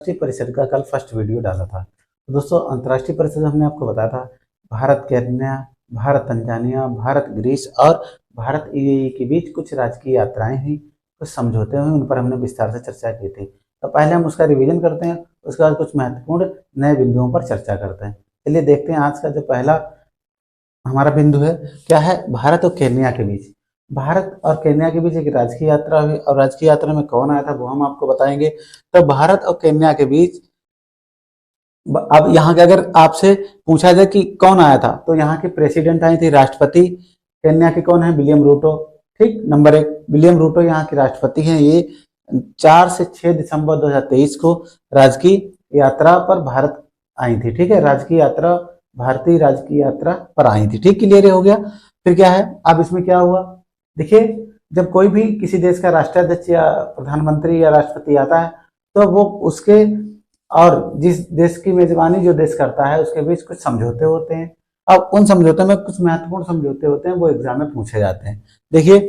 अंतर्राष्ट्रीय परिषद का कल फर्स्ट वीडियो डाला था। तो दोस्तों, अंतर्राष्ट्रीय परिषद हमने आपको बताया था Bharat Kenya, Bharat Tanzania, Bharat Greece और भारत यूएई के बीच कुछ राजकीय यात्राएं हुई, कुछ समझौते हुए, उन पर हमने विस्तार से चर्चा की थी। तो पहले हम उसका रिवीजन करते हैं, उसके बाद कुछ महत्वपूर्ण नए बिंदुओं पर चर्चा करते हैं। चलिए देखते हैं आज का जो पहला हमारा बिंदु है क्या है। भारत और केन्या के बीच, भारत और केन्या के बीच एक राजकीय यात्रा हुई और राजकीय यात्रा में कौन आया था वो हम आपको बताएंगे। तो भारत और केन्या के बीच, अब यहाँ के अगर आपसे पूछा जाए कि कौन आया था, तो यहाँ के प्रेसिडेंट आई थी, राष्ट्रपति केन्या के कौन है, विलियम रूटो। ठीक, नंबर 1 विलियम रूटो यहाँ के राष्ट्रपति हैं। ये 4 से 6 दिसंबर 2023 को राजकीय यात्रा पर भारत आई थी। ठीक है, राजकीय यात्रा, भारतीय राजकीय यात्रा पर आई थी। ठीक, क्लियर हो गया। फिर क्या है, अब इसमें क्या हुआ, देखिए, जब कोई भी किसी देश का राष्ट्राध्यक्ष या प्रधानमंत्री या राष्ट्रपति आता है, तो वो उसके और जिस देश की मेजबानी जो देश करता है उसके बीच कुछ समझौते होते हैं। अब उन समझौते में कुछ महत्वपूर्ण समझौते होते हैं, वो एग्जाम में पूछे जाते हैं। देखिए,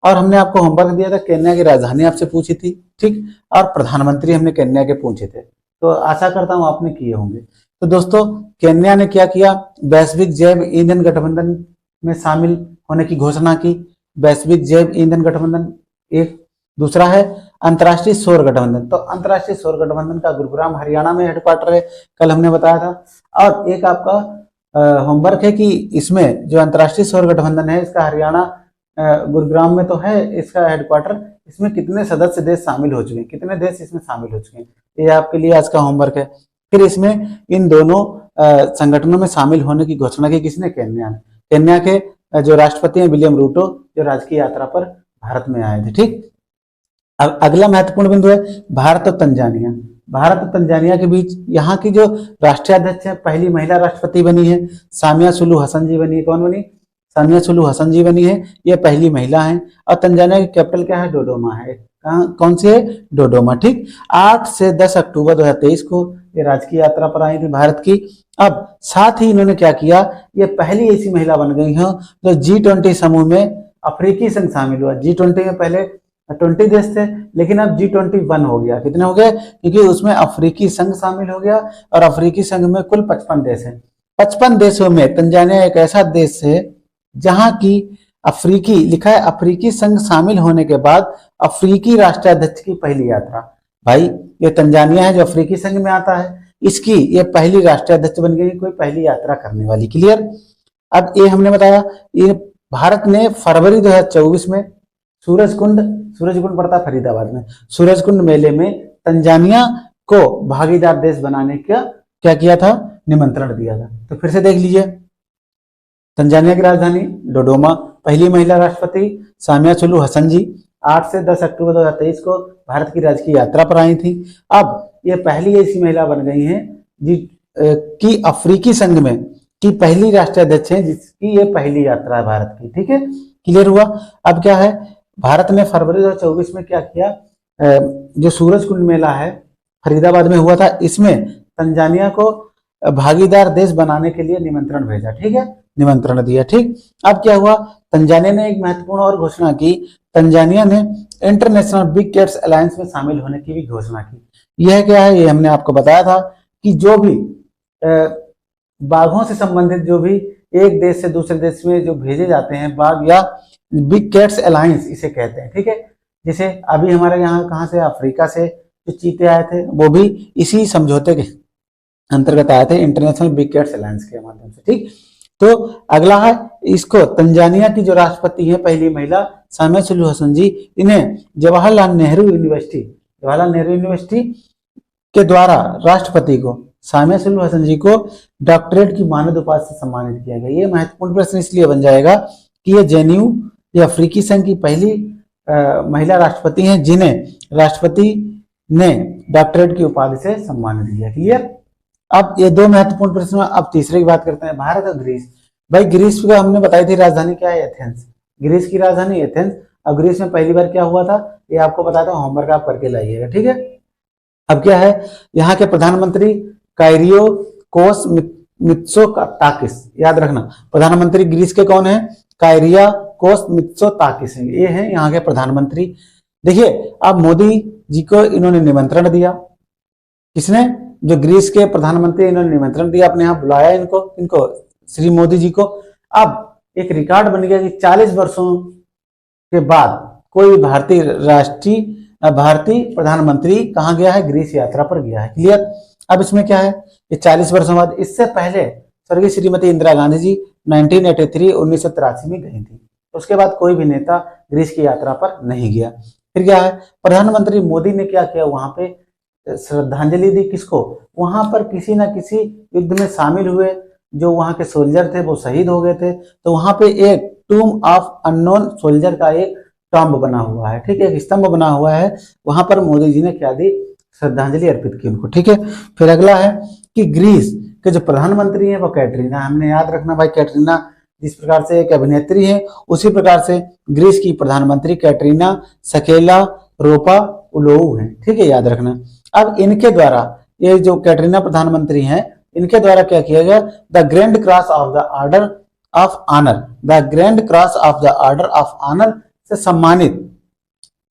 और हमने आपको होमवर्क दिया था, केन्या की राजधानी आपसे पूछी थी। ठीक, और प्रधानमंत्री हमने केन्या के पूछे थे, तो आशा करता हूं आपने किए होंगे। तो दोस्तों, केन्या ने क्या किया, वैश्विक जैव ईंधन गठबंधन में शामिल होने की घोषणा की। वैश्विक जैव ईंधन गठबंधन एक। दूसरा है अंतर्राष्ट्रीय सौर गठबंधन। तो अंतर्राष्ट्रीय सौर गठबंधन का गुरुग्राम हरियाणा में हेडक्वार्टर है, कल हमने बताया था। और एक आपका होमवर्क है कि इसमें जो अंतर्राष्ट्रीय सौर गठबंधन है, इसका हरियाणा गुरुग्राम में तो है इसका हेडक्वार्टर, इसमें कितने सदस्य देश शामिल हो चुके हैं, कितने देश इसमें शामिल हो चुके हैं, ये आपके लिए आज का होमवर्क है। फिर इसमें इन दोनों संगठनों में शामिल होने की घोषणा की किसने, केन्या ने। केन्या के जो राष्ट्रपति हैं विलियम रूटो, जो राजकीय यात्रा पर भारत में आए थे। ठीक, अब अगला महत्वपूर्ण बिंदु है भारत और तंजानिया। भारत और तंजानिया के बीच, यहाँ की जो राष्ट्रीय अध्यक्ष है, पहली महिला राष्ट्रपति बनी है, सामिया सुलू हसन जी बनी है। कौन बनी, सामिया सुलू हसन जी बनी है, ये पहली महिला है। और तंजानिया की कैपिटल क्या है, डोडोमा है। कौन सी है, डोडोमा। ठीक, 8 से 10 अक्टूबर 2023 को ये राजकीय यात्रा पर आई थी भारत की। अब साथ ही इन्होंने क्या किया, ये पहली ऐसी महिला बन गई है जो G20 समूह में अफ्रीकी संघ शामिल हुआ। G20 में पहले 20 देश थे, लेकिन अब G21 हो गया। कितने हो गए, क्योंकि उसमें अफ्रीकी संघ शामिल हो गया और अफ्रीकी संघ में कुल 55 देश हैं। 55 देशों में तंजानिया एक ऐसा देश है जहां की अफ्रीकी लिखा है, अफ्रीकी संघ शामिल होने के बाद अफ्रीकी राष्ट्राध्यक्ष की पहली यात्रा। भाई, ये तंजानिया है जो अफ्रीकी संघ में आता है, इसकी ये पहली राष्ट्राध्यक्ष बन गई, कोई पहली यात्रा करने वाली। क्लियर। अब ये हमने बताया, ये भारत ने फरवरी 2024 में सूरजकुंड पड़ता फरीदाबाद में, सूरजकुंड मेले में तंजानिया को भागीदार देश बनाने का क्या किया था, निमंत्रण दिया था। तो फिर से देख लीजिए, तंजानिया की राजधानी डोडोमा, पहली महिला राष्ट्रपति सामिया सुलू हसन जी 8 से 10 अक्टूबर 2023 को भारत की राजकीय यात्रा पर आई थी। अब ये पहली ऐसी महिला बन गई हैं कि अफ्रीकी संघ में की पहली राष्ट्राध्यक्ष है जिसकी ये पहली यात्रा है भारत की। ठीक है, क्लियर हुआ। अब क्या है, भारत ने फरवरी 2024 में क्या किया, जो सूरजकुंड मेला है फरीदाबाद में हुआ था, इसमें तंजानिया को भागीदार देश बनाने के लिए निमंत्रण भेजा। ठीक है, निमंत्रण दिया। ठीक, अब क्या हुआ, तंजानिया ने एक महत्वपूर्ण और घोषणा की, तंजानिया ने इंटरनेशनल बिग कैट्स अलायंस में शामिल होने की भी घोषणा की। यह क्या है, ये हमने आपको बताया था कि जो भी बाघों से संबंधित जो भी एक देश से दूसरे देश में जो भेजे जाते हैं बाघ, या बिग कैट्स अलायंस इसे कहते हैं। ठीक है, जैसे अभी हमारे यहाँ कहाँ से, अफ्रीका से जो चीते आए थे, वो भी इसी समझौते के अंतर्गत आए थे, इंटरनेशनल बिग कैट्स अलायंस के माध्यम से। ठीक, तो अगला है, इसको तंजानिया की जो राष्ट्रपति है पहली महिला सामिया सुलू हसन जी, इन्हें जवाहरलाल नेहरू यूनिवर्सिटी के द्वारा राष्ट्रपति को, सामिया सुलू हसन जी को डॉक्टरेट की मानद उपाधि से सम्मानित किया गया। ये महत्वपूर्ण प्रश्न इसलिए बन जाएगा कि ये जेएनयू, ये अफ्रीकी संघ की पहली महिला राष्ट्रपति हैं जिन्हें राष्ट्रपति ने डॉक्टरेट की उपाधि से सम्मानित किया। क्लियर। अब ये दो महत्वपूर्ण प्रश्न, अब तीसरे की बात करते हैं, भारत और ग्रीस। भाई, ग्रीस का हमने बताई थी राजधानी क्या है, एथेंस। ग्रीस की राजधानी एथेंस। अब ग्रीस में पहली बार क्या हुआ था, ये आपको बताया था, होमवर्क आप करके लाइएगा। ठीक है, अब क्या है, यहाँ के प्रधानमंत्री कायरियो कोस मित्सोताकिस, याद रखना, प्रधानमंत्री ग्रीस के कौन है, कायरिया कोस मित्सोताकिस, ये है यहाँ के प्रधानमंत्री। देखिए, अब मोदी जी को इन्होंने निमंत्रण दिया किसने? जो ग्रीस के प्रधानमंत्री, इन्होंने निमंत्रण दिया, अपने यहाँ बुलाया इनको श्री मोदी जी को। अब एक रिकॉर्ड बन गया कि 40 वर्षों के बाद कोई भारतीय प्रधानमंत्री कहाँ गया है? ग्रीस यात्रा पर गया है। क्लियर? अब इसमें क्या है, ये 40 वर्षों बाद। इससे पहले स्वर्गीय श्रीमती इंदिरा गांधी जी 1983 में गई थी। उसके बाद कोई भी नेता ग्रीस की यात्रा पर नहीं गया। फिर क्या है, प्रधानमंत्री मोदी ने क्या किया, वहां पे श्रद्धांजलि दी। किसको? वहां पर किसी ना किसी युद्ध में शामिल हुए जो वहां के सोल्जर थे, वो शहीद हो गए थे। तो वहां पे एक टूम ऑफ अननोन सोल्जर का एक टॉम्ब बना हुआ है, ठीक है, एक स्तंभ बना हुआ है। वहां पर मोदी जी ने क्या दी? श्रद्धांजलि अर्पित की उनको, ठीक है। फिर अगला है कि ग्रीस के जो प्रधानमंत्री है वो कैटरीना, हमने याद रखना भाई, कैटरीना जिस प्रकार से एक अभिनेत्री है, उसी प्रकार से ग्रीस की प्रधानमंत्री कैटरीना सकेला रोपा उलोऊ है, ठीक है, याद रखना। अब इनके द्वारा, ये जो कैटरीना प्रधानमंत्री हैं, इनके द्वारा क्या किया गया? The grand cross of the order of honour, the grand cross of the order of honour से सम्मानित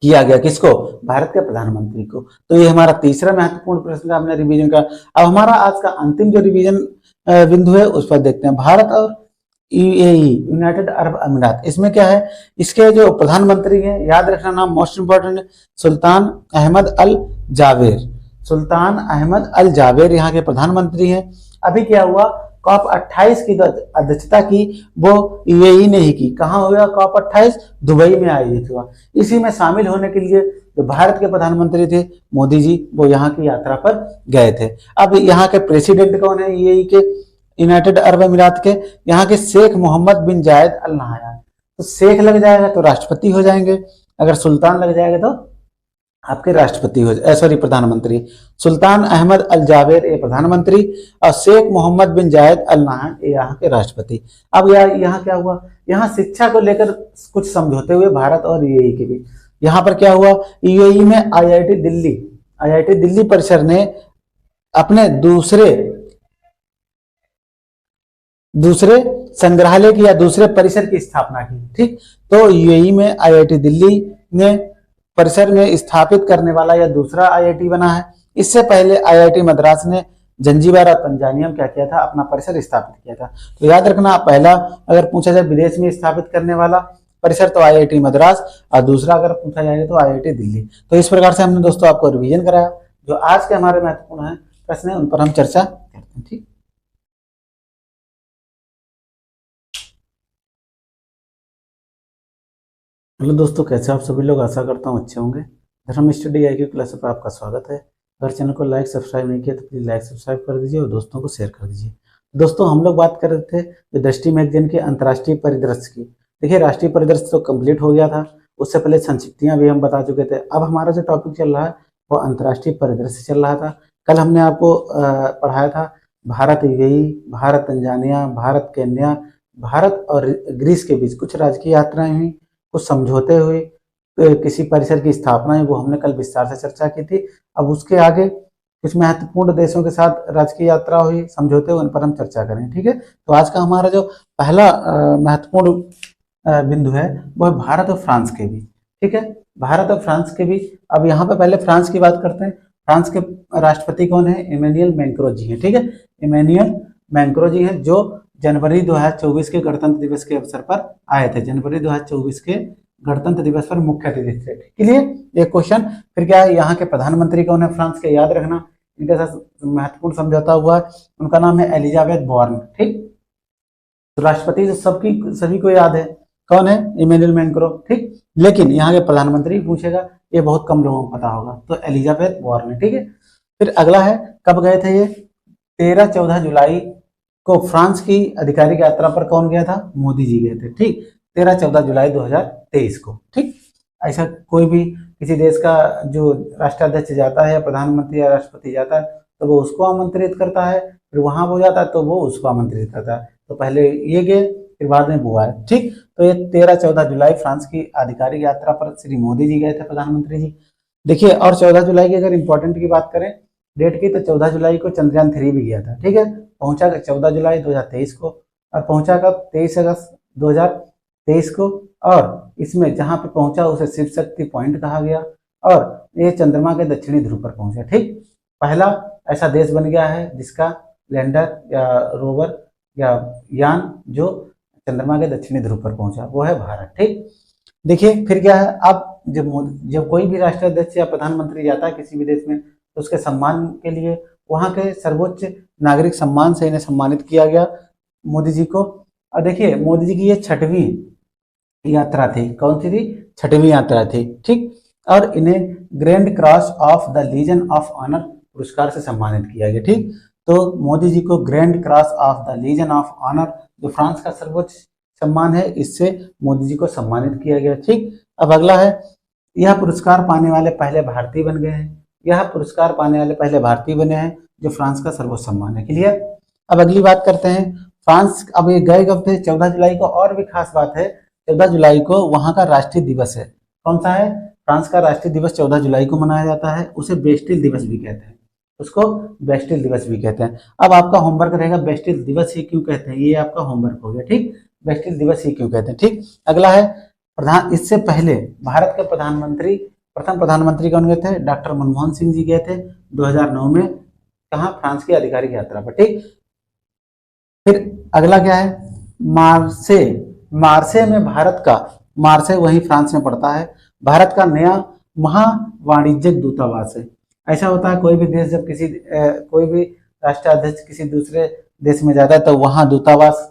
किया गया। किसको? भारत के प्रधानमंत्री को। तो ये हमारा तीसरा महत्वपूर्ण प्रश्न का हमने रिवीजन का। अब हमारा आज का अंतिम जो रिवीजन बिंदु है उस पर देखते हैं। भारत और यूएई, यूनाइटेड अरब अमीरात, इसमें क्या है? इसके जो प्रधानमंत्री हैं, याद रखना नाम मोस्ट इंपॉर्टेंट, सुल्तान अहमद अल जावेर। सुल्तान अहमद अल जावेर यहाँ के प्रधानमंत्री हैं। अभी क्या हुआ, कॉप 28 की अध्यक्षता की वो यूएई ने ही की। कहाँ हुआ कॉप 28? दुबई में आयोजित हुआ। इसी में शामिल होने के लिए जो भारत के प्रधानमंत्री थे मोदी जी, वो यहाँ की यात्रा पर गए थे। अब यहाँ के प्रेसिडेंट कौन है यूएई के, यूनाइटेड अरब अमीरात के? यहाँ के शेख मोहम्मद बिन जायद अल नहायान। तो शेख लग जाएगा तो राष्ट्रपति हो जाएंगे, अगर सुल्तान लग जाएगा तो आपके राष्ट्रपति हो जाए, सॉरी प्रधानमंत्री। सुल्तान अहमद अल जावेर ये प्रधानमंत्री और शेख मोहम्मद बिन जायद अल नहायान ये यहाँ के राष्ट्रपति। अब यहाँ क्या हुआ, यहाँ शिक्षा को लेकर कुछ समझौते हुए भारत और यूएई के बीच। यहाँ पर क्या हुआ, यूएई में आईआईटी दिल्ली परिसर ने अपने दूसरे संग्रहालय की या दूसरे परिसर की स्थापना की, ठीक। तो यूएई में आईआईटी दिल्ली ने परिसर में स्थापित करने वाला यह दूसरा आईआईटी बना है। इससे पहले आईआईटी मद्रास ने जंजीबार और तंजानिया में क्या किया था, अपना परिसर स्थापित किया था। तो याद रखना, पहला अगर पूछा जाए विदेश में स्थापित करने वाला परिसर तो आईआईटी मद्रास, और दूसरा अगर पूछा जाएगा तो आईआईटी दिल्ली। तो इस प्रकार से हमने दोस्तों आपको रिवीजन कराया। जो आज के हमारे महत्वपूर्ण है प्रश्न है उन पर हम चर्चा करते हैं, ठीक। हेलो दोस्तों, कैसे आप सभी लोग? आशा करता हूँ अच्छे होंगे। धर्म स्टडी IQ क्लास पर आपका स्वागत है। अगर चैनल को लाइक सब्सक्राइब नहीं किया तो प्लीज़ लाइक सब्सक्राइब कर दीजिए और दोस्तों को शेयर कर दीजिए। दोस्तों, हम लोग बात कर रहे थे जो दृष्टि मैगजीन के अंतर्राष्ट्रीय परिदृश्य की। देखिए, राष्ट्रीय परिदृश्य तो कंप्लीट हो गया था, उससे पहले संक्षिप्तियाँ भी हम बता चुके थे। अब हमारा जो टॉपिक चल रहा है वो अंतर्राष्ट्रीय परिदृश्य चल रहा था। कल हमने आपको पढ़ाया था Bharat UAE, Bharat Tanzania, Bharat Kenya, Bharat और ग्रीस के बीच कुछ राजकीय यात्राएं हुई, कुछ समझौते हुए, किसी परिसर की स्थापना है, वो हमने कल विस्तार से चर्चा की थी। अब उसके आगे कुछ महत्वपूर्ण देशों के साथ राजकीय यात्रा हुई, समझौते हुए, उन पर हम चर्चा करें, ठीक है। तो आज का हमारा जो पहला महत्वपूर्ण बिंदु है वो है भारत और फ्रांस के बीच, ठीक है, भारत और फ्रांस के बीच। अब यहाँ पे पहले फ्रांस की बात करते हैं। फ्रांस के राष्ट्रपति कौन है? इमैनुअल मैक्रों जी हैं, ठीक है। इमैनुअल मैक्रों जी हैं जो जनवरी 2024 के गणतंत्र दिवस के अवसर पर आए थे। जनवरी 2024 के गणतंत्र दिवस पर मुख्य अतिथि थे के लिए एक क्वेश्चन। फिर क्या है, यहाँ के प्रधानमंत्री कौन है फ्रांस के? याद रखना, इनके साथ महत्वपूर्ण समझौता हुआ है, उनका नाम है एलिजाबेथ बोर्न, ठीक। तो राष्ट्रपति जो सभी को याद है, कौन है? इमैनुअल मैक्रों, ठीक। लेकिन यहाँ के प्रधानमंत्री पूछेगा, ये बहुत कम लोगों को पता होगा, तो एलिजाबेथ बोर्न, ठीक है। फिर अगला है, कब गए थे ये? 13-14 जुलाई को फ्रांस की आधिकारिक यात्रा पर कौन गया था? मोदी जी गए थे, ठीक। 13-14 जुलाई 2023 को, ठीक। ऐसा कोई भी किसी देश का जो राष्ट्राध्यक्ष जाता है या प्रधानमंत्री या राष्ट्रपति जाता है तो वो उसको आमंत्रित करता है, फिर वहां वो जाता है तो वो उसको आमंत्रित करता है। तो पहले ये गए, फिर बाद में वो आए, ठीक। तो ये 13-14 जुलाई फ्रांस की आधिकारिक यात्रा पर श्री मोदी जी गए थे, प्रधानमंत्री जी। देखिए, और 14 जुलाई की अगर इंपॉर्टेंट की बात करें डेट की, तो 14 जुलाई को चंद्रयान 3 भी गया था, ठीक है। पहुंचा 14 जुलाई 2023 को, और पहुंचा कब? 23 अगस्त 2023 को। और इसमें जहां पे पहुंचा उसे शिव शक्ति पॉइंट कहा गया, और ये चंद्रमा के दक्षिणी ध्रुव पर पहुंचा, ठीक। पहला ऐसा देश बन गया है जिसका लैंडर या रोवर या यान जो चंद्रमा के दक्षिणी ध्रुव पर पहुंचा, वो है भारत। ठीक, देखिए फिर क्या है, अब जब कोई भी राष्ट्राध्यक्ष या प्रधानमंत्री जाता है किसी भी देश में, तो उसके सम्मान के लिए वहां के सर्वोच्च नागरिक सम्मान से इन्हें सम्मानित किया गया मोदी जी को। और देखिए मोदी जी की ये 6वीं यात्रा थी। कौन सी थी? 6वीं यात्रा थी। ठीक, और इन्हें grand cross of the legion of honour पुरस्कार से सम्मानित किया गया। ठीक, तो मोदी जी को grand cross of the legion of honour, जो फ्रांस का सर्वोच्च सम्मान है, इससे मोदी जी को सम्मानित किया गया। ठीक, अब अगला है, यह पुरस्कार पाने वाले पहले भारतीय बन गए हैं। यह पुरस्कार पाने वाले पहले भारतीय बने हैं जो फ्रांस का सर्वोच्च सम्मान है। क्लियर। अब अगली बात करते हैं फ्रांस। अब ये गए कब थे? 14 जुलाई को। और भी खास बात है, 14 जुलाई को वहां का राष्ट्रीय दिवस है। कौन सा है? फ्रांस का राष्ट्रीय दिवस 14 जुलाई को मनाया जाता है। उसे बेस्टिल दिवस भी कहते हैं, उसको बेस्टिल दिवस भी कहते हैं। अब आपका होमवर्क रहेगा, बेस्टिल दिवस ही क्यों कहते हैं, ये आपका होमवर्क हो गया। ठीक, बेस्टिल दिवस ही क्यों कहते हैं। ठीक, अगला है इससे पहले भारत के प्रथम प्रधानमंत्री कौन गए थे? डॉक्टर मनमोहन सिंह जी गए थे 2009 में। कहाँ? फ्रांस की आधिकारिक यात्रा पर। ठीक, फिर अगला क्या है? मार्से में भारत का, मार्से वही फ्रांस में पड़ता है, भारत का नया महावाणिज्यिक दूतावास है। ऐसा होता है कोई भी देश जब कोई भी राष्ट्राध्यक्ष किसी दूसरे देश में जाता है तो वहां दूतावास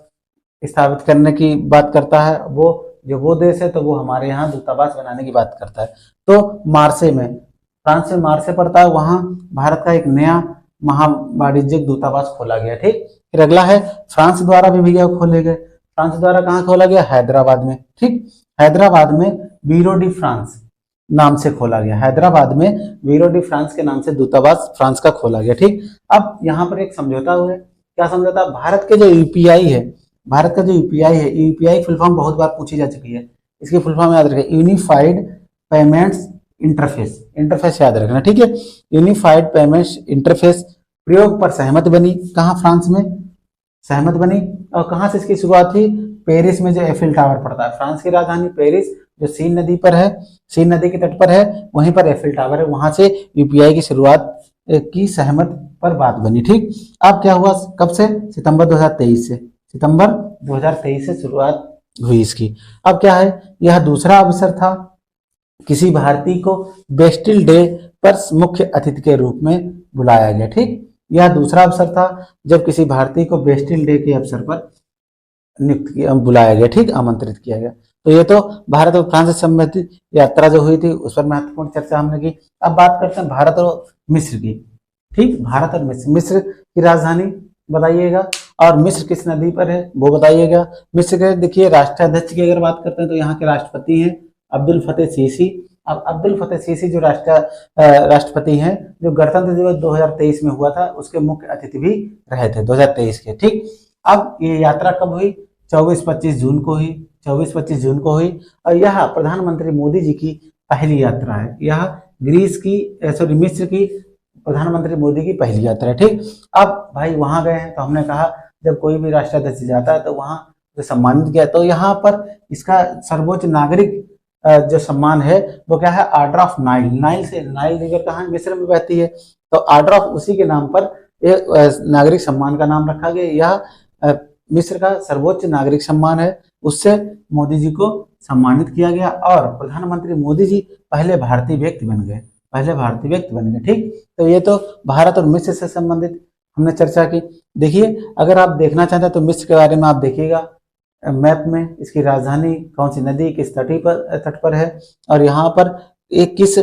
स्थापित करने की बात करता है। वो देश है तो वो हमारे यहाँ दूतावास बनाने की बात करता है। तो मार्से में, फ्रांस में मार्से पड़ता है, वहां भारत का एक नया महावाणिज्यिक दूतावास खोला गया। ठीक, फिर अगला है फ्रांस द्वारा भी भैया खोले गए। फ्रांस द्वारा कहाँ खोला गया? हैदराबाद में। ठीक, हैदराबाद में बीरो डी फ्रांस नाम से खोला गया। हैदराबाद में बीरो डी फ्रांस के नाम से दूतावास फ्रांस का खोला गया। ठीक, अब यहाँ पर एक समझौता हुआ है। क्या समझौता? भारत के जो यूपीआई है, भारत का जो यूपीआई है, यूपीआई फुल फॉर्म बहुत बार पूछी जा चुकी है, इसकी फुल फॉर्म याद रखें, यूनिफाइड पेमेंट्स इंटरफेस। इंटरफेस याद रखना। ठीक है, यूनिफाइड पेमेंट्स इंटरफेस प्रयोग पर सहमत बनी। कहाँ? फ्रांस में सहमत बनी। और कहाँ से इसकी शुरुआत थी? पेरिस में जो एफिल टावर पड़ता है, फ्रांस की राजधानी पेरिस जो सीन नदी पर है, सीन नदी के तट पर है, वहीं पर एफिल टावर है, वहां से यूपीआई की शुरुआत की सहमत पर बात बनी। ठीक, अब क्या हुआ? कब से? सितंबर 2023 से, सितंबर 2023 से शुरुआत हुई इसकी। अब क्या है? यह दूसरा अवसर था किसी भारतीय को बेस्टिल डे पर मुख्य अतिथि के रूप में बुलाया गया। ठीक, यह दूसरा अवसर था जब किसी भारतीय को बेस्टिल डे के अवसर पर बुलाया गया। ठीक, आमंत्रित किया गया। तो ये तो भारत और फ्रांस से संबंधित यात्रा जो हुई थी उस पर महत्वपूर्ण चर्चा हमने की। अब बात करते हैं भारत और मिस्र की। ठीक, भारत और मिस्र। मिस्र की राजधानी बताइएगा, और मिस्र किस नदी पर है वो बताइएगा। मिस्र के देखिए राष्ट्राध्यक्ष की अगर बात करते हैं तो यहाँ के राष्ट्रपति हैं अब्दुल फतेह सीसी। अब अब्दुल फतेह सीसी जो राष्ट्रपति हैं, जो गणतंत्र दिवस 2023 में हुआ था उसके मुख्य अतिथि भी रहे थे 2023 के। ठीक, अब ये यात्रा कब हुई? 24-25 जून को हुई। 24-25 जून को हुई। और यह प्रधानमंत्री मोदी जी की पहली यात्रा है। यह मिस्र की प्रधानमंत्री मोदी की पहली यात्रा है। ठीक, अब भाई वहां गए हैं तो हमने कहा जब कोई भी राष्ट्राध्यक्ष जाता है तो वहां जो सम्मानित किया, तो यहाँ पर इसका सर्वोच्च नागरिक जो सम्मान है वो क्या है? Order of Nile. नाइल से, नाइल रिवर कहाँ है? मिस्र में बहती है, तो ऑर्डर ऑफ उसी के नाम पर एक नागरिक सम्मान का नाम रखा गया। यह मिस्र का सर्वोच्च नागरिक सम्मान है, उससे मोदी जी को सम्मानित किया गया और प्रधानमंत्री मोदी जी पहले भारतीय व्यक्ति बन गए, पहले भारतीय व्यक्ति बन गए। ठीक, तो ये तो भारत और मिस्र से संबंधित हमने चर्चा की। देखिए अगर आप देखना चाहते हैं तो मिस्र के बारे में आप देखिएगा मैप में, इसकी राजधानी कौन सी नदी किस तट पर है और यहाँ पर एक किस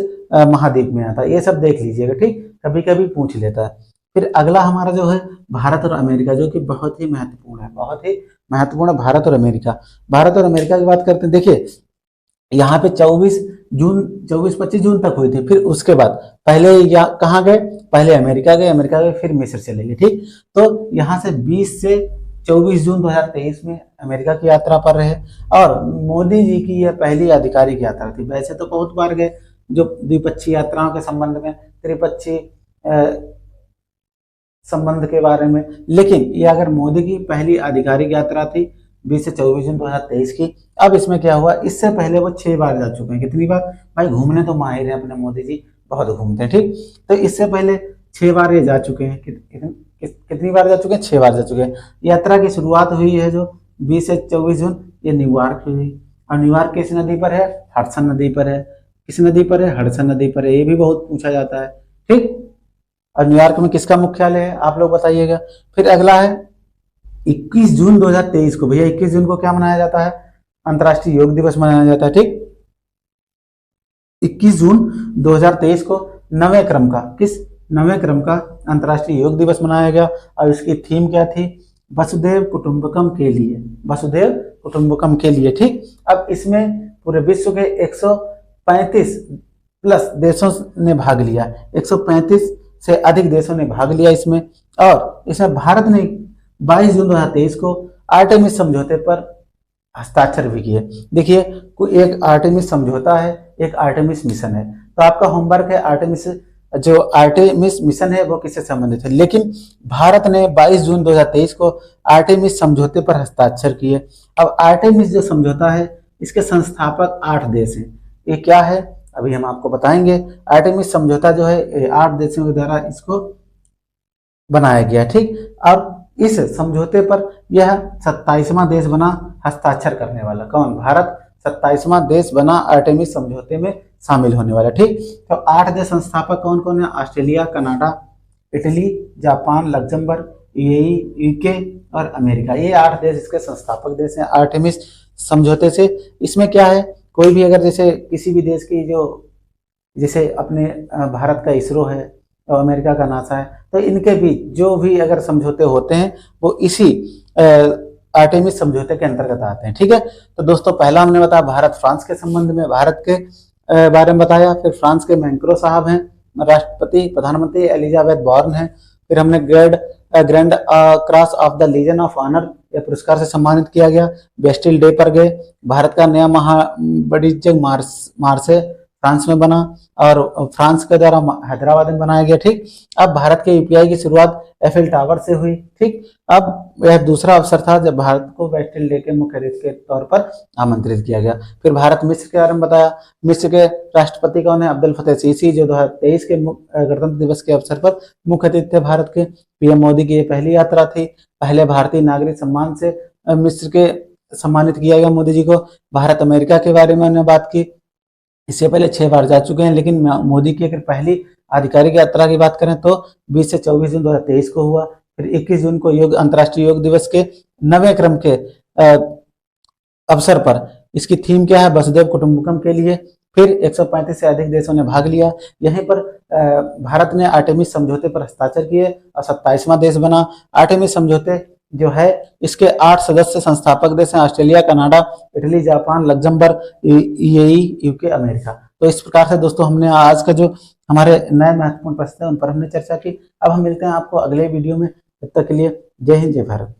महाद्वीप में आता है, ये सब देख लीजिएगा। ठीक, कभी कभी पूछ लेता है। फिर अगला हमारा जो है भारत और अमेरिका, जो कि बहुत ही महत्वपूर्ण है, बहुत ही महत्वपूर्ण है भारत और अमेरिका। भारत और अमेरिका की बात करते हैं। देखिए यहाँ पे 24-25 जून तक हुई थी। फिर उसके बाद पहले कहाँ गए? पहले अमेरिका गए, फिर मिस्र चले गए। ठीक, तो यहाँ से 20 से 24 जून 2023 में अमेरिका की यात्रा पर रहे और मोदी जी की यह पहली आधिकारिक यात्रा थी। वैसे तो बहुत बार गए जो द्विपक्षीय यात्राओं के संबंध में, त्रिपक्षीय संबंध के बारे में, लेकिन ये अगर मोदी की पहली आधिकारिक यात्रा थी 20 से 24 जून 2023 की। अब इसमें क्या हुआ? इससे पहले वो 6 बार जा चुके हैं। कितनी बार? भाई घूमने तो माहिर है अपने मोदी जी, बहुत घूमते हैं। ठीक, तो इससे पहले 6 बार ये जा चुके हैं। कितनी बार जा चुके हैं? 6 बार जा चुके हैं। यात्रा की शुरुआत हुई है जो 20 से 24 जून, ये न्यूयॉर्क हुई। और न्यूयॉर्क किस नदी पर है? हडसन नदी पर है। किस नदी पर है? हडसन नदी पर है। ये भी बहुत पूछा जाता है, ठीक। और न्यूयॉर्क में किसका मुख्यालय है, आप लोग बताइएगा। फिर अगला है 21 जून 2023 को। भैया 21 जून को क्या मनाया जाता है? अंतर्राष्ट्रीय योग दिवस मनाया जाता है, ठीक। 21 जून 2023 को नवे क्रम का, किस नवे क्रम का अंतर्राष्ट्रीय योग दिवस मनाया गया। और इसकी थीम क्या थी? वसुधैव कुटुंबकम के लिए, वसुधैव कुटुंबकम के लिए, ठीक। अब इसमें पूरे विश्व के 135 प्लस देशों ने भाग लिया, 135 से अधिक देशों ने भाग लिया इसमें। और इसमें भारत ने 22 जून 2023 को आर्टेमिस समझौते पर हस्ताक्षर भी किए। देखिए, कोई एक आर्टेमिस समझौता है, एक आर्टेमिस मिशन है। तो आपका होमवर्क है आर्टेमिस, जो आर्टेमिस मिशन है वो किससे संबंधित है। लेकिन भारत ने 22 जून 2023 को आर्टेमिस समझौते पर हस्ताक्षर किए। अब आर्टेमिस जो समझौता है, इसके संस्थापक 8 देश हैं। ये क्या है अभी हम आपको बताएंगे। आर्टेमिस समझौता जो है 8 देशों के द्वारा इसको बनाया गया, ठीक। अब इस समझौते पर यह 27वां देश बना हस्ताक्षर करने वाला। कौन? भारत 27वां देश बना आर्टेमिस समझौते में शामिल होने वाला, ठीक। तो 8 देश संस्थापक कौन कौन है? Australia, Canada, Italy, Japan, Luxembourg, UAE, UK और अमेरिका। ये 8 देश इसके संस्थापक देश हैं आर्टेमिस समझौते से। इसमें क्या है, कोई भी अगर जैसे किसी भी देश की जो, जैसे अपने भारत का इसरो है और अमेरिका का नासा है, तो इनके बीच जो भी अगर समझौते होते हैं वो इसी आर्टेमिस समझौते के अंतर्गत आते हैं, ठीक है। तो दोस्तों, पहला हमने बताया भारत फ्रांस के संबंध में, भारत के बारे में बताया। फिर फ्रांस के मैक्रों साहब हैं राष्ट्रपति, प्रधानमंत्री एलिजाबेथ बॉर्न है। फिर हमने grand cross of the legion of honour, यह पुरस्कार से सम्मानित किया गया। बेस्टिल डे पर गए। भारत का नया महाबड़िजग मार्से फ्रांस में बना और फ्रांस के द्वारा हैदराबाद में बनाया गया, ठीक। अब भारत के यूपीआई की शुरुआत एफिल टावर से हुई, ठीक। अब यह दूसरा अवसर था जब भारत को बेस्टिल डे के मुख्य अतिथि के तौर पर आमंत्रित किया गया। फिर भारत मिस्र के बारे में बताया। मिस्र के राष्ट्रपति कौन है? अब्दुल फतेह सीसी, जो 2023 के गणतंत्र दिवस के अवसर पर मुख्य अतिथि थे भारत के। पीएम मोदी की ये पहली यात्रा थी। पहले भारतीय नागरिक सम्मान से मिस्र के सम्मानित किया गया मोदी जी को। भारत अमेरिका के बारे में हमने बात की। इससे पहले 6 बार जा चुके हैं, लेकिन मोदी की अगर पहली आधिकारिक यात्रा की बात करें तो 20 से 24 जून 2023 को हुआ। फिर 21 जून को अंतर्राष्ट्रीय योग दिवस के 9वें क्रम के अवसर पर इसकी थीम क्या है? वसुधैव कुटुंबकम के लिए। फिर 135 से अधिक देशों ने भाग लिया। यहीं पर भारत ने आर्टेमिस समझौते पर हस्ताक्षर किए और 27वां देश बना। आर्टेमिस समझौते जो है इसके 8 सदस्य संस्थापक देश हैं, Australia, Canada, Italy, Japan, Luxembourg, UAE, UK, America. तो इस प्रकार से दोस्तों हमने आज का जो हमारे नए महत्वपूर्ण प्रश्न है उन पर हमने चर्चा की। अब हम मिलते हैं आपको अगले वीडियो में। तब तक के लिए जय हिंद, जय भारत।